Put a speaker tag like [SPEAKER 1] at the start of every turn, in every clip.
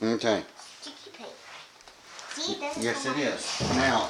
[SPEAKER 1] Okay.
[SPEAKER 2] Sticky paint. See,
[SPEAKER 1] Yes, it is. Now,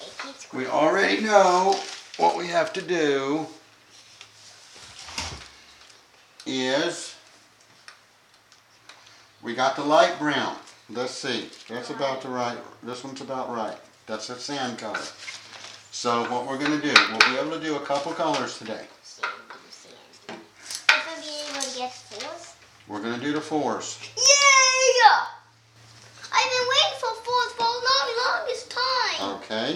[SPEAKER 2] it keeps
[SPEAKER 1] we
[SPEAKER 2] going.
[SPEAKER 1] already know what we have to do is we got the light brown. Let's see. That's about the right. This one's about right. That's a sand color. So what we're going to do, we'll be able to do a couple colors today.
[SPEAKER 2] Sand. If I'm being able to get fours.
[SPEAKER 1] We're going to do the fours.
[SPEAKER 2] Yay! I've been waiting for fours for the longest time.
[SPEAKER 1] Okay.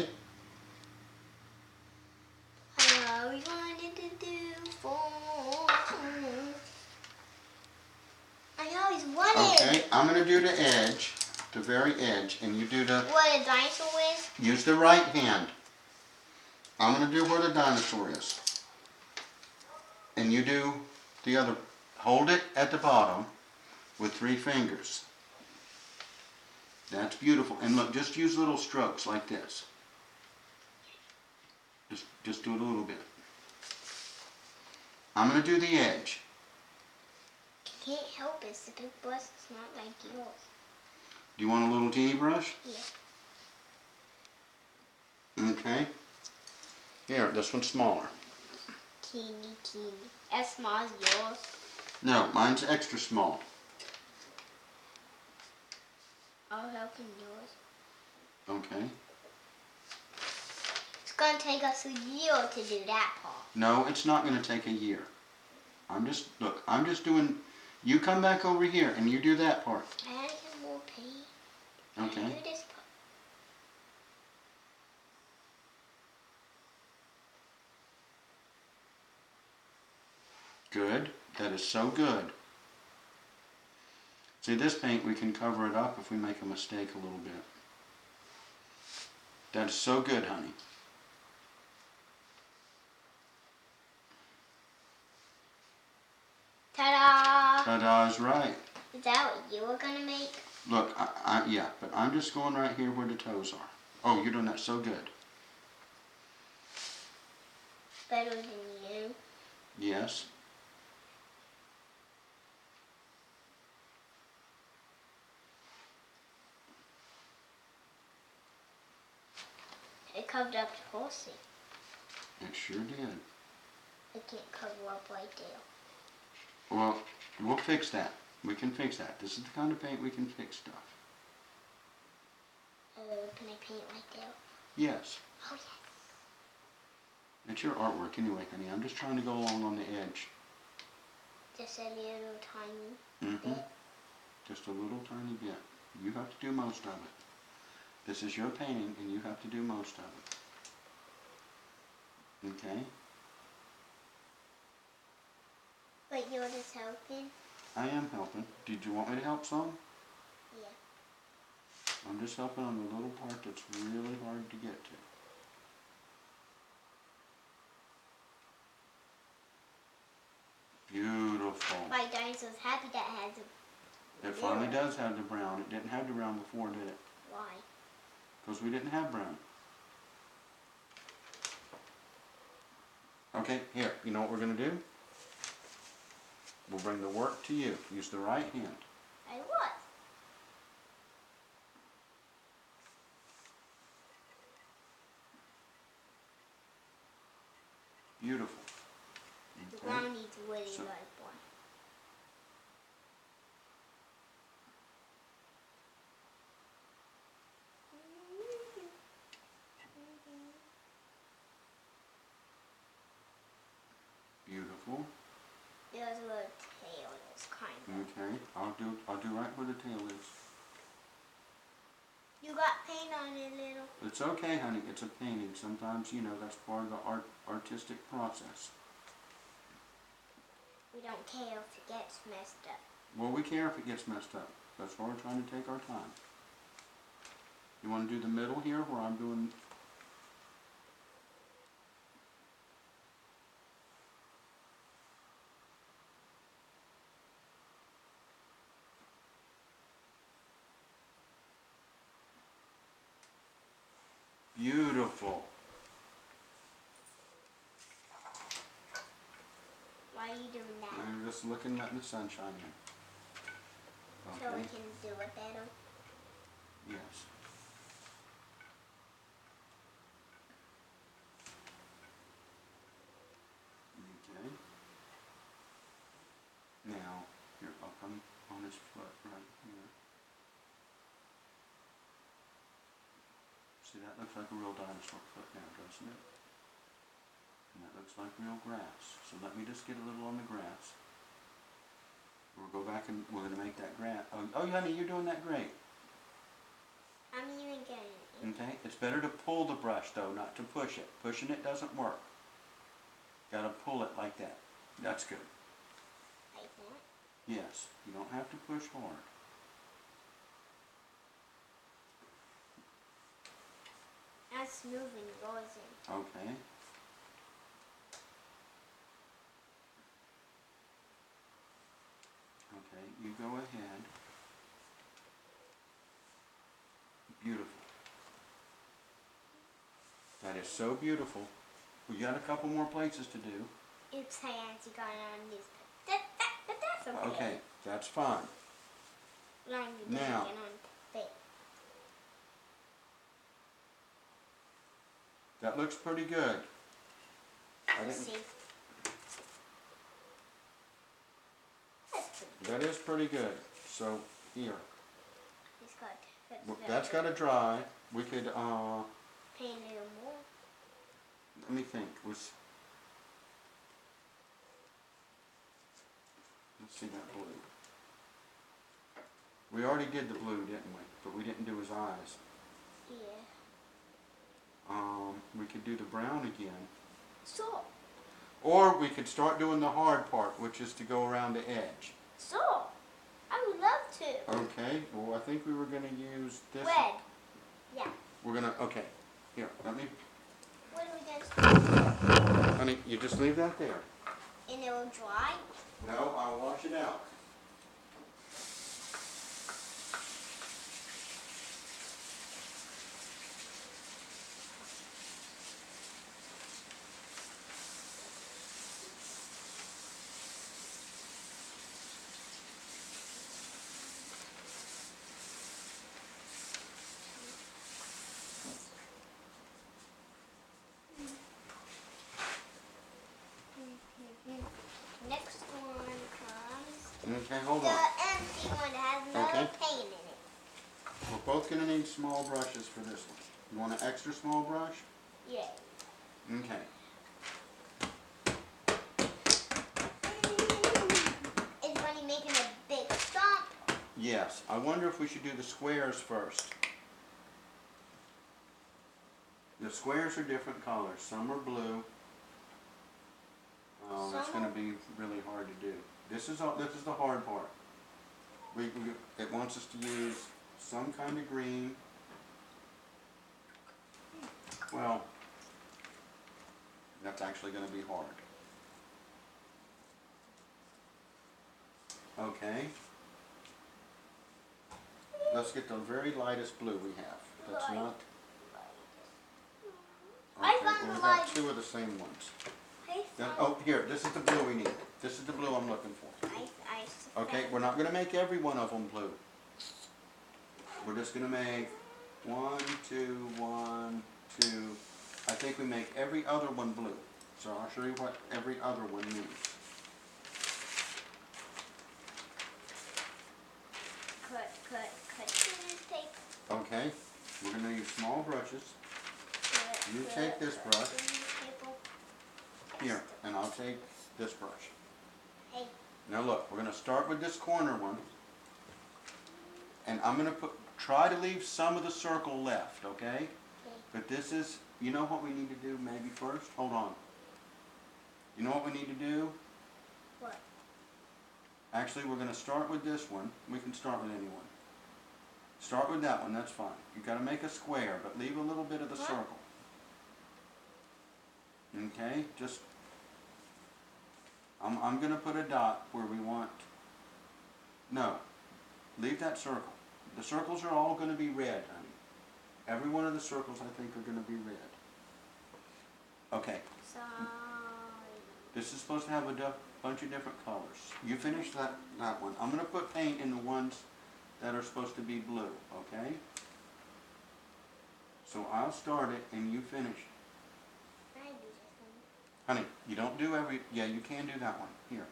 [SPEAKER 2] I always wanted to do fours. I always wanted.
[SPEAKER 1] Okay, I'm going to do the edge, the very edge, and you do the...
[SPEAKER 2] What a dinosaur is?
[SPEAKER 1] Use the right hand. I'm going to do where the dinosaur is. And you do the other. Hold it at the bottom with 3 fingers. That's beautiful. And look, just use little strokes like this. Just do it a little bit. I'm going to do the edge.
[SPEAKER 2] Can't help it. It's a big brush. It's not like yours.
[SPEAKER 1] Do you want a little teeny brush?
[SPEAKER 2] Yeah.
[SPEAKER 1] Okay. Here, this one's smaller.
[SPEAKER 2] Teeny. As small as yours.
[SPEAKER 1] No, mine's extra small.
[SPEAKER 2] I'll help in yours.
[SPEAKER 1] Okay.
[SPEAKER 2] It's gonna take us a year to do that part.
[SPEAKER 1] No, it's not going to take a year. I'm just doing, you come back over here and you do that part.
[SPEAKER 2] I had some more paint.
[SPEAKER 1] Okay.
[SPEAKER 2] Do this part.
[SPEAKER 1] Good. That is so good. See, this paint, we can cover it up if we make a mistake a little bit. That is so good, honey.
[SPEAKER 2] Ta-da!
[SPEAKER 1] Ta-da is right.
[SPEAKER 2] Is that what you were gonna make?
[SPEAKER 1] Look, yeah, but I'm just going right here where the toes are. Oh, you're doing that so good.
[SPEAKER 2] Better than you.
[SPEAKER 1] Yes.
[SPEAKER 2] It covered up the whole thing.
[SPEAKER 1] It sure did.
[SPEAKER 2] It can't cover up right there.
[SPEAKER 1] Well, we'll fix that. We can fix that. This is the kind of paint we can fix stuff.
[SPEAKER 2] Can I paint right there?
[SPEAKER 1] Yes.
[SPEAKER 2] Oh, yes.
[SPEAKER 1] It's your artwork anyway, honey. I'm just trying to go along on the edge.
[SPEAKER 2] Just a little tiny bit.
[SPEAKER 1] Just a little tiny bit. You have to do most of it. This is your painting and you have to do most of it. Okay?
[SPEAKER 2] But you're just helping?
[SPEAKER 1] I am helping. Did you want me to help some?
[SPEAKER 2] Yeah.
[SPEAKER 1] I'm just helping on the little part that's really hard to get to. Beautiful.
[SPEAKER 2] My dinosaur's happy that it has a...
[SPEAKER 1] It finally does have the brown. It didn't have the brown before, did it?
[SPEAKER 2] Why?
[SPEAKER 1] Because we didn't have brown. Okay, here. You know what we're going to do? We'll bring the work to you. Use the right hand.
[SPEAKER 2] I what?
[SPEAKER 1] Beautiful.
[SPEAKER 2] The
[SPEAKER 1] Okay.
[SPEAKER 2] ground needs a really light one.
[SPEAKER 1] Beautiful.
[SPEAKER 2] There's a little tail in this kind of.
[SPEAKER 1] Okay. I'll do right where the tail is.
[SPEAKER 2] You got paint on it, little.
[SPEAKER 1] It's okay, honey. It's a painting. Sometimes, you know, that's part of the artistic process.
[SPEAKER 2] We don't care if it gets messed up.
[SPEAKER 1] Well, we care if it gets messed up. That's why we're trying to take our time. You want to do the middle here where I'm doing... Beautiful.
[SPEAKER 2] Why are you doing that?
[SPEAKER 1] I'm just looking at the sunshine here.
[SPEAKER 2] So
[SPEAKER 1] Okay.
[SPEAKER 2] can do it better.
[SPEAKER 1] Yes. Okay. Now, here, I'll come on his foot right here. See, that looks like a real dinosaur foot now, doesn't it? And that looks like real grass. So let me just get a little on the grass. We'll go back and we're going to make that grass. Oh, honey, you're doing that great.
[SPEAKER 2] I'm even getting it.
[SPEAKER 1] Okay, it's better to pull the brush though, not to push it. Pushing it doesn't work. Gotta pull it like that. That's good.
[SPEAKER 2] Like that?
[SPEAKER 1] Yes, you don't have to push hard.
[SPEAKER 2] That's moving, rising.
[SPEAKER 1] Okay. Okay, you go ahead. Beautiful. That is so beautiful. We got a couple more places to do.
[SPEAKER 2] Oops, I actually got it on this. But that's okay.
[SPEAKER 1] Okay, that's fine. Now. That looks pretty good.
[SPEAKER 2] Let's see.
[SPEAKER 1] That is pretty good. So here,
[SPEAKER 2] It's got.
[SPEAKER 1] that's got to dry. We could
[SPEAKER 2] paint a little more.
[SPEAKER 1] let me think. Let's see that blue. We already did the blue, didn't we? But we didn't do his eyes.
[SPEAKER 2] Yeah.
[SPEAKER 1] We could do the brown again.
[SPEAKER 2] So.
[SPEAKER 1] Or we could start doing the hard part, which is to go around the edge.
[SPEAKER 2] So. I would love to.
[SPEAKER 1] Okay. Well, I think we were going to use this.
[SPEAKER 2] Red. Yeah.
[SPEAKER 1] We're going to. Okay. Here. Let me.
[SPEAKER 2] What are we going to do?
[SPEAKER 1] Honey, you just leave that there.
[SPEAKER 2] And it will dry?
[SPEAKER 1] No, I'll wash it out.
[SPEAKER 2] Next one comes
[SPEAKER 1] Okay, hold
[SPEAKER 2] the
[SPEAKER 1] on.
[SPEAKER 2] empty one that has no paint in it.
[SPEAKER 1] We're both going to need small brushes for this one. You want an extra small brush?
[SPEAKER 2] Yeah.
[SPEAKER 1] Okay.
[SPEAKER 2] Is Bunny making a big stomp?
[SPEAKER 1] Yes. I wonder if we should do the squares first. The squares are different colors. Some are blue. It's going to be really hard to do. This is the hard part. It wants us to use some kind of green. Well, that's actually going to be hard. Okay. Let's get the very lightest blue we have. That's not.
[SPEAKER 2] I
[SPEAKER 1] Okay,
[SPEAKER 2] found
[SPEAKER 1] we've
[SPEAKER 2] the
[SPEAKER 1] got
[SPEAKER 2] light.
[SPEAKER 1] two of the same ones.
[SPEAKER 2] I
[SPEAKER 1] Oh, here, this is the blue we need. This is the blue I'm looking for. Okay, we're not going to make every one of them blue. We're just going to make 1, 2, 1, 2. I think we make every other one blue. So I'll show you what every other one means.
[SPEAKER 2] Cut scissors, tape.
[SPEAKER 1] Okay, we're going to use small brushes. You take this brush. Here, and I'll take this brush.
[SPEAKER 2] Hey.
[SPEAKER 1] Now look, we're going to start with this corner one. And I'm going to try to leave some of the circle left, okay? But this is, you know what we need to do maybe first? Hold on. You know what we need to do?
[SPEAKER 2] What?
[SPEAKER 1] Actually, we're going to start with this one. We can start with any one. Start with that one, that's fine. You've got to make a square, but leave a little bit of the circle. Okay, just, I'm going to put a dot where we want, no, leave that circle. The circles are all going to be red, honey. Every one of the circles I think are going to be red. Okay.
[SPEAKER 2] Sorry.
[SPEAKER 1] This is supposed to have a bunch of different colors. You finish that one. I'm going to put paint in the ones that are supposed to be blue, okay? So I'll start it and you finish.
[SPEAKER 2] I do this one.
[SPEAKER 1] Honey, you don't do yeah, you can do that one. Here.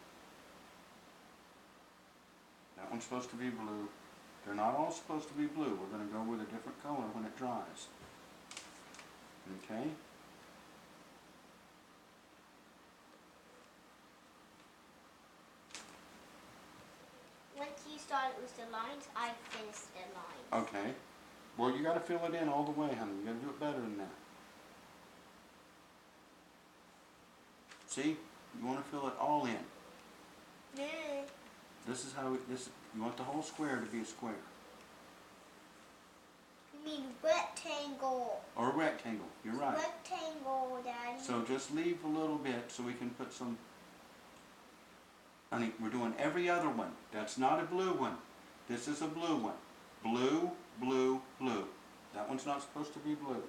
[SPEAKER 1] That one's supposed to be blue. They're not all supposed to be blue. We're going to go with a different color when it dries. Okay?
[SPEAKER 2] Once you started with the lines, I finished the lines.
[SPEAKER 1] Okay. Well, you got to fill it in all the way, honey. You got to do it better than that. See? You want to fill it all in.
[SPEAKER 2] Mm.
[SPEAKER 1] This is how you want the whole square to be a square.
[SPEAKER 2] You mean rectangle.
[SPEAKER 1] Or a rectangle. You're right.
[SPEAKER 2] Rectangle, Daddy.
[SPEAKER 1] So just leave a little bit so we can put some... Honey, we're doing every other one. That's not a blue one. This is a blue one. Blue, blue, blue. That one's not supposed to be blue.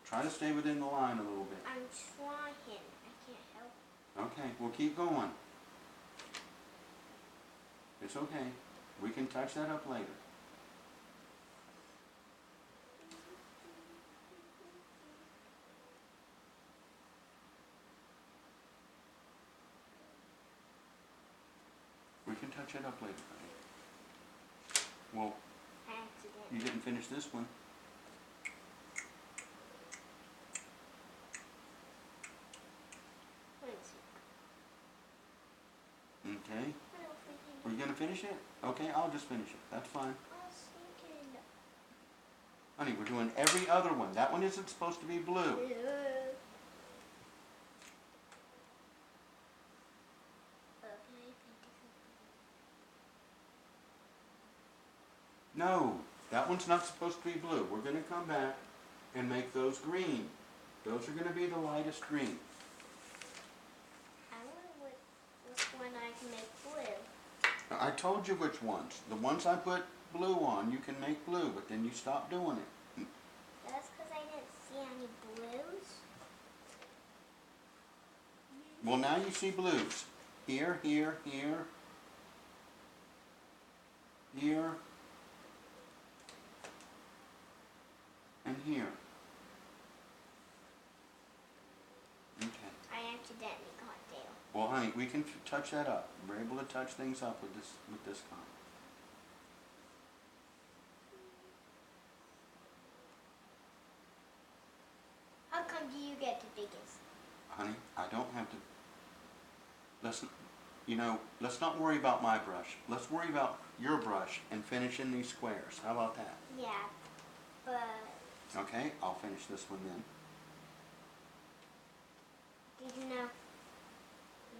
[SPEAKER 1] Try to stay within the line a little bit.
[SPEAKER 2] I'm trying. I can't help.
[SPEAKER 1] Okay, we'll keep going. It's okay. We can touch that up later. We can touch it up later, honey. Well,
[SPEAKER 2] Accident.
[SPEAKER 1] you didn't finish this one. Okay. Are you going to finish it? Okay, I'll just finish it. That's fine.
[SPEAKER 2] I was thinking.
[SPEAKER 1] Honey, we're doing every other one. That one isn't supposed to be blue. No, that one's not supposed to be blue. We're going to come back and make those green. Those are going to be the lightest green.
[SPEAKER 2] I wonder which one I can make blue.
[SPEAKER 1] I told you which ones. The ones I put blue on, you can make blue, but then you stop doing it.
[SPEAKER 2] That's because I didn't see any blues.
[SPEAKER 1] Well, now you see blues. Here, here, here, here, and here. Okay.
[SPEAKER 2] I accidentally got there.
[SPEAKER 1] Well, honey, we can touch that up. We're able to touch things up with this color.
[SPEAKER 2] How come do you get the biggest?
[SPEAKER 1] Honey, I don't have to. Let's not worry about my brush. Let's worry about your brush and finishing these squares. How about that?
[SPEAKER 2] Yeah, but...
[SPEAKER 1] Okay, I'll finish this one then.
[SPEAKER 2] Did you know?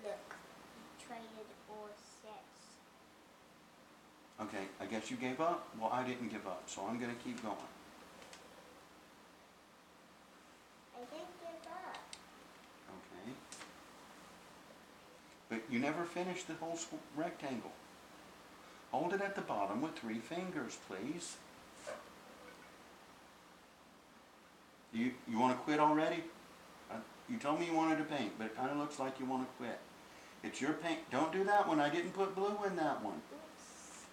[SPEAKER 2] Look, you traded all sets.
[SPEAKER 1] Okay, I guess you gave up? Well, I didn't give up, so I'm going to keep going.
[SPEAKER 2] I didn't give up.
[SPEAKER 1] Okay. But you never finished the whole rectangle. Hold it at the bottom with 3 fingers, please. You want to quit already? You told me you wanted to paint, but it kind of looks like you want to quit. It's your paint. Don't do that one. I didn't put blue in that one.
[SPEAKER 2] Oops.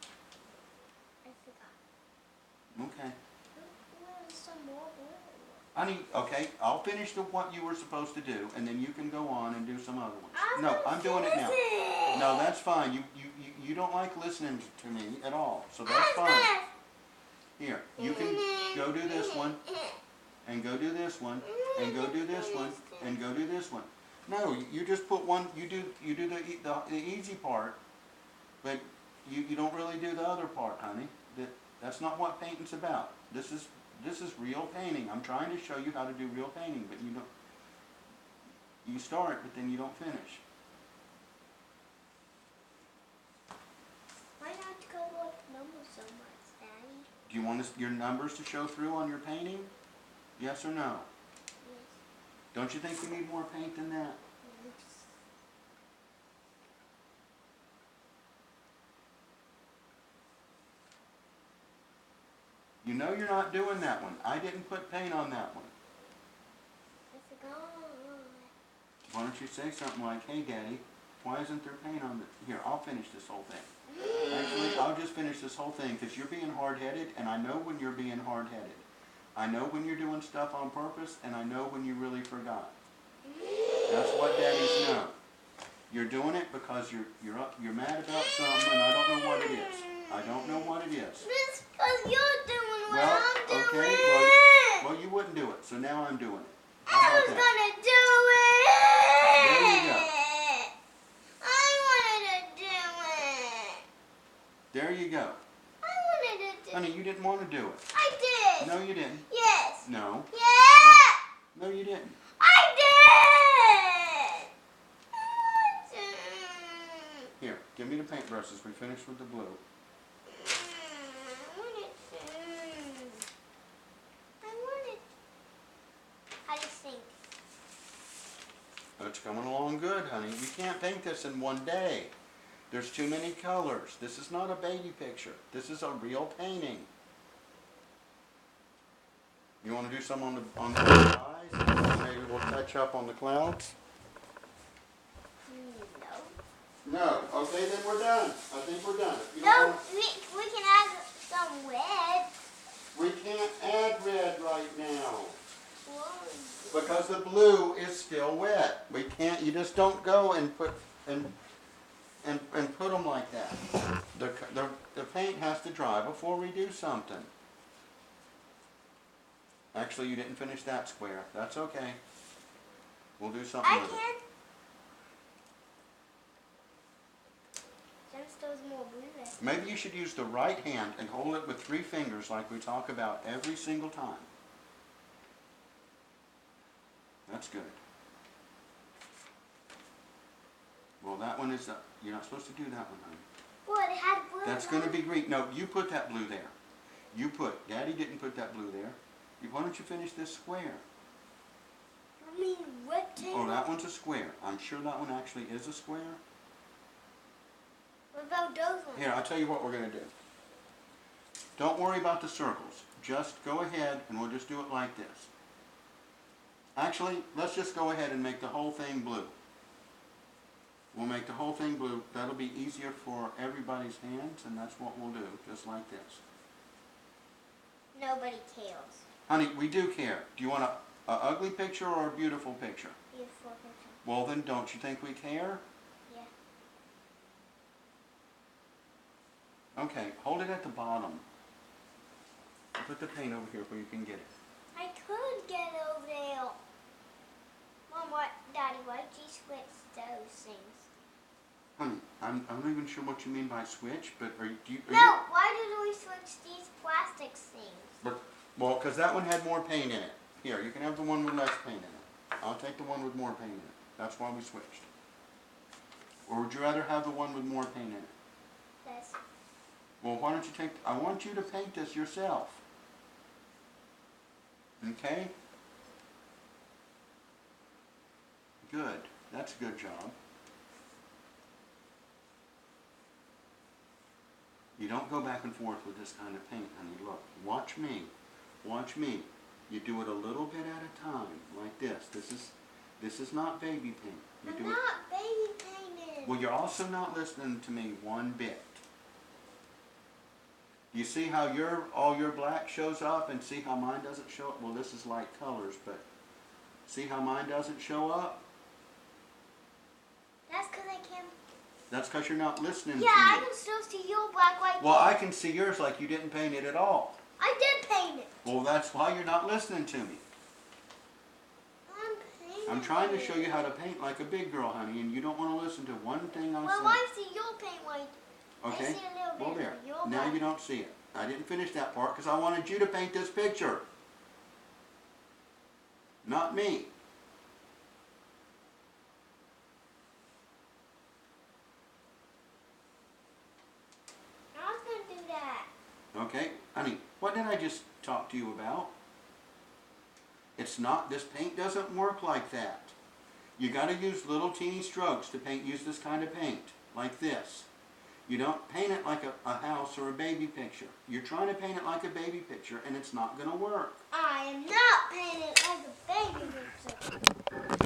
[SPEAKER 2] I forgot.
[SPEAKER 1] Okay.
[SPEAKER 2] Where's some more blue?
[SPEAKER 1] Honey, okay, I'll finish what you were supposed to do, and then you can go on and do some other ones. I'm doing it now. No, that's fine. You don't like listening to me at all, so that's fine. Here, you can go do this one, and go do this one, and go do this one, and go do this one. No, you just put one. You do the easy part, but you don't really do the other part, honey. That's not what painting's about. This is real painting. I'm trying to show you how to do real painting, but you don't. You start, but then you don't finish.
[SPEAKER 2] Why not go with numbers so much, Daddy?
[SPEAKER 1] Do you want your numbers to show through on your painting? Yes or no?
[SPEAKER 2] Yes.
[SPEAKER 1] Don't you think you need more paint than that?
[SPEAKER 2] Yes.
[SPEAKER 1] You know you're not doing that one. I didn't put paint on that one.
[SPEAKER 2] I forgot.
[SPEAKER 1] Why don't you say something like, hey, Daddy, why isn't there paint on the... Here, I'll finish this whole thing. Actually, I'll just finish finish this whole thing because you're being hard-headed, and I know when you're being hard-headed. I know when you're doing stuff on purpose, and I know when you really forgot. That's what daddies know. You're doing it because you're mad about something, and I don't know what it is. I don't know what it is.
[SPEAKER 2] It's because you're doing what
[SPEAKER 1] Well,
[SPEAKER 2] I'm doing.
[SPEAKER 1] okay, well, you wouldn't do it, so now I'm doing it.
[SPEAKER 2] I was gonna do it.
[SPEAKER 1] There you go.
[SPEAKER 2] I wanted to do it.
[SPEAKER 1] There you go.
[SPEAKER 2] I wanted to do it.
[SPEAKER 1] Honey, you didn't want to do it.
[SPEAKER 2] I did.
[SPEAKER 1] No, you didn't.
[SPEAKER 2] Yes.
[SPEAKER 1] No.
[SPEAKER 2] Yeah.
[SPEAKER 1] No, you didn't.
[SPEAKER 2] I did. I want to.
[SPEAKER 1] Here, give me the paintbrushes. We finished with the blue.
[SPEAKER 2] I want it to. I want it. How do you think?
[SPEAKER 1] It's coming along good, honey. You can't paint this in one day. There's too many colors. This is not a baby picture. This is a real painting. You want to do some on the eyes? Maybe we'll touch up on the clouds?
[SPEAKER 2] No.
[SPEAKER 1] No. Okay, then we're done. I think we're done. If you
[SPEAKER 2] No,
[SPEAKER 1] don't want-
[SPEAKER 2] we can add some red.
[SPEAKER 1] We can't add red right now.
[SPEAKER 2] Whoa.
[SPEAKER 1] Because the blue is still wet. We can't, you just don't go and put put them like that. The paint has to dry before we do something. Actually, you didn't finish that square. That's okay. We'll do something
[SPEAKER 2] I
[SPEAKER 1] with it.
[SPEAKER 2] can. There's more blue there.
[SPEAKER 1] Maybe you should use the right hand and hold it with 3 fingers like we talk about every single time. That's good. Well, that one is, you're not supposed to do that one, honey.
[SPEAKER 2] What, it had blue?
[SPEAKER 1] That's going to be green. No, you put that blue there. Daddy didn't put that blue there. Why don't you finish this square?
[SPEAKER 2] I mean rectangle.
[SPEAKER 1] Oh, that one's a square. I'm sure that one actually is a square.
[SPEAKER 2] What about those ones?
[SPEAKER 1] Here, I'll tell you what we're going to do. Don't worry about the circles. Just go ahead and we'll just do it like this. Actually, let's just go ahead and make the whole thing blue. We'll make the whole thing blue. That'll be easier for everybody's hands, and that's what we'll do, just like this.
[SPEAKER 2] Nobody cares.
[SPEAKER 1] Honey, we do care. Do you want a ugly picture or a beautiful picture?
[SPEAKER 2] Beautiful picture.
[SPEAKER 1] Well, then don't you think we care?
[SPEAKER 2] Yeah.
[SPEAKER 1] Okay, hold it at the bottom. Put the paint over here where you can get it.
[SPEAKER 2] I could get over there. Mom, Daddy, why did you switch those things?
[SPEAKER 1] Honey, I'm not even sure what you mean by switch, but are you...
[SPEAKER 2] Why did we switch these plastic things?
[SPEAKER 1] Well, because that one had more paint in it. Here, you can have the one with less paint in it. I'll take the one with more paint in it. That's why we switched. Or would you rather have the one with more paint in it?
[SPEAKER 2] Yes.
[SPEAKER 1] Well, why don't you take... I want you to paint this yourself. Okay? Good. That's a good job. You don't go back and forth with this kind of paint, honey. Look, watch me. Watch me. You do it a little bit at a time, like this. This is not baby paint.
[SPEAKER 2] I'm not baby painting.
[SPEAKER 1] Well, you're also not listening to me one bit. You see how all your black shows up and see how mine doesn't show up? Well, this is light colors, but see how mine doesn't show up?
[SPEAKER 2] That's because I can't.
[SPEAKER 1] That's because you're not listening to me.
[SPEAKER 2] Yeah, I can still see your black, white.
[SPEAKER 1] Well, I can see yours like you didn't paint it at all.
[SPEAKER 2] I did paint it.
[SPEAKER 1] Well, that's why you're not listening to me.
[SPEAKER 2] I'm painting.
[SPEAKER 1] I'm trying to show you how to paint like a big girl, honey, and you don't want to listen to one thing I say.
[SPEAKER 2] Well, I see your paint white.
[SPEAKER 1] Okay?
[SPEAKER 2] I see a little bit
[SPEAKER 1] Well, there.
[SPEAKER 2] of your
[SPEAKER 1] Now
[SPEAKER 2] black.
[SPEAKER 1] you don't see it. I didn't finish that part because I wanted you to paint this picture. Not me.
[SPEAKER 2] I was going to do that.
[SPEAKER 1] Okay? Honey, what did I just talk to you about? It's not, this paint doesn't work like that. You got to use little teeny strokes to use this kind of paint, like this. You don't paint it like a house or a baby picture. You're trying to paint it like a baby picture, and it's not going to work.
[SPEAKER 2] I am not painting like a baby picture.